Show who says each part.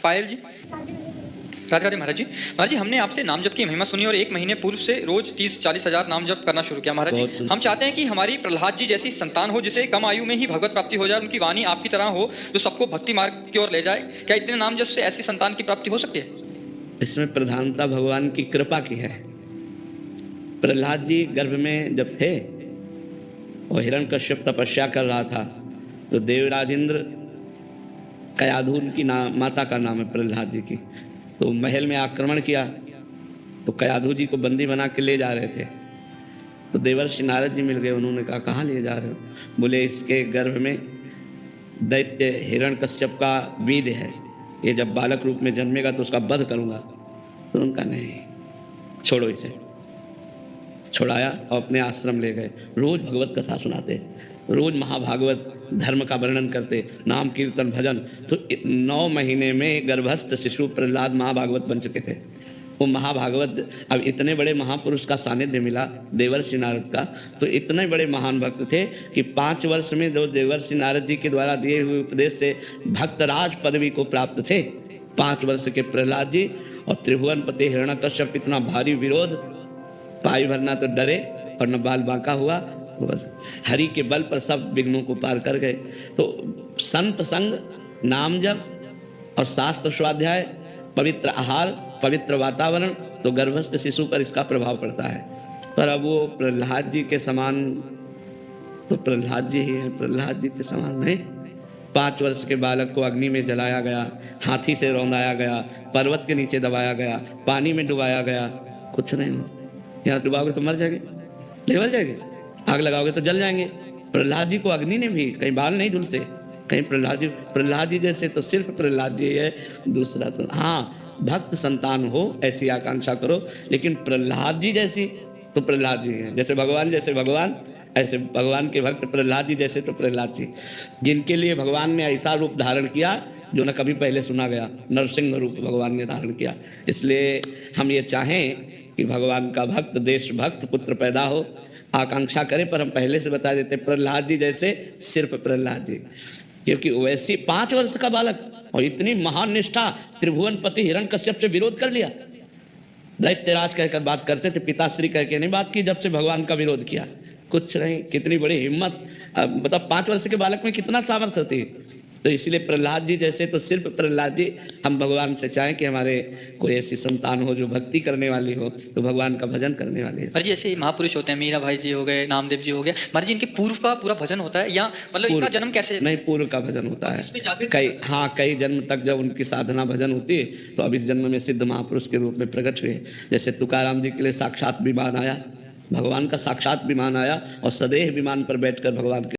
Speaker 1: पायल जी। राधे राधे महाराज जी। महाराज जी, हमने आपसे नाम जप की महिमा सुनी और 1 महीने पूर्व से रोज 30-40 हजार नाम जप करना शुरू किया। महाराज जी, हम चाहते हैं कि हमारी प्रहलाद जी जैसी संतान हो जिसे कम आयु में ही भगवत प्राप्ति हो जाए, उनकी वाणी आपकी तरह हो जो सबको भक्ति मार्ग की ओर ले जाए। क्या इतने नाम जप से ऐसी संतान की प्राप्ति हो सकती है?
Speaker 2: इसमें प्रधानता भगवान की कृपा की है। प्रहलाद जी गर्भ में जब थे और हिरण्यकश्यप तपस्या कर रहा था तो देवराज इंद्र, कयाधु की माता का नाम है प्रहलाद जी की, तो महल में आक्रमण किया तो कयाधु जी को बंदी बना के ले जा रहे थे। तो देवर्षि नारद जी मिल गए। उन्होंने कहा कहाँ ले जा रहे हो? बोले इसके गर्भ में दैत्य हिरण्यकश्यप का वीर्य है, ये जब बालक रूप में जन्मेगा तो उसका वध करूंगा। तो उनका नहीं, छोड़ो इसे। छोड़ाया और अपने आश्रम ले गए। रोज भगवत कथा सुनाते, रोज महाभागवत धर्म का वर्णन करते, नाम कीर्तन भजन। तो 9 महीने में गर्भस्थ शिशु प्रहलाद महाभागवत बन चुके थे। वो महाभागवत, अब इतने बड़े महापुरुष का सानिध्य मिला देवर्षि नारद का, तो इतने बड़े महान भक्त थे कि 5 वर्ष में जो देवर्षि नारद जी के द्वारा दिए हुए उपदेश से भक्तराज पदवी को प्राप्त थे। 5 वर्ष के प्रहलाद जी और त्रिभुवनपति हिरण्यकश्यप, इतना भारी विरोध, पाई भरना तो डरे और न बाल बांका हुआ। बस हरि के बल पर सब विघ्नों को पार कर गए। तो संत संग, नाम जप और शास्त्र स्वाध्याय, पवित्र आहार, पवित्र वातावरण, तो गर्भस्थ शिशु पर इसका प्रभाव पड़ता है। पर अब वो प्रहलाद जी के समान तो प्रहलाद जी ही है, प्रहलाद जी के समान नहीं। 5 वर्ष के बालक को अग्नि में जलाया गया, हाथी से रौंदाया गया, पर्वत के नीचे दबाया गया, पानी में डुबाया गया, कुछ नहीं हुआ। यहाँ डुबाओगे तो मर जाएंगे, नहीं मर जाएंगे, आग लगाओगे तो जल जाएंगे। प्रहलाद जी को अग्नि ने भी कहीं बाल नहीं झुलसे, कहीं प्रहलाद जी जैसे तो सिर्फ प्रहलाद जी है, दूसरा तो हाँ भक्त संतान हो ऐसी आकांक्षा करो, लेकिन प्रहलाद जी जैसी तो प्रहलाद जी हैं। जैसे भगवान ऐसे भगवान के भक्त प्रहलाद जी जैसे तो प्रहलाद जी, जिनके लिए भगवान ने ऐसा रूप धारण किया जो न कभी पहले सुना गया। नरसिंह रूप भगवान ने धारण किया। इसलिए हम ये चाहें कि भगवान का भक्त, देशभक्त पुत्र पैदा हो, आकांक्षा करें। पर हम पहले से बता देते प्रहलाद जी जैसे सिर्फ प्रहलाद जी, क्योंकि वैसी 5 वर्ष का बालक और इतनी महान निष्ठा, त्रिभुवनपति हिरण्यकश्यप से विरोध कर लिया। दैत्यराज कहकर बात करते थे, पिताश्री कह के नहीं बात की। जब से भगवान का विरोध किया, कुछ नहीं। कितनी बड़ी हिम्मत! अब बताओ 5 वर्ष के बालक में कितना सामर्थ्य होती है। तो इसलिए प्रहलाद जी जैसे तो सिर्फ प्रहलाद जी। हम भगवान से चाहें कि हमारे कोई ऐसी संतान हो जो भक्ति करने वाली हो, तो भगवान का भजन करने वाली है।
Speaker 1: महाराज जी, ऐसे महापुरुष होते हैं, मीरा भाई जी हो गए, नामदेव जी हो गए, महाराज जी इनके पूर्व का पूरा भजन होता है या मतलब इनका जन्म कैसे?
Speaker 2: नहीं, पूर्व का भजन होता है। कई जन्म तक जब उनकी साधना भजन होती है तो अब इस जन्म में सिद्ध महापुरुष के रूप में प्रकट हुए। जैसे तुकाराम जी के लिए साक्षात विमान आया, भगवान का साक्षात विमान आया और सदैव विमान पर बैठकर भगवान के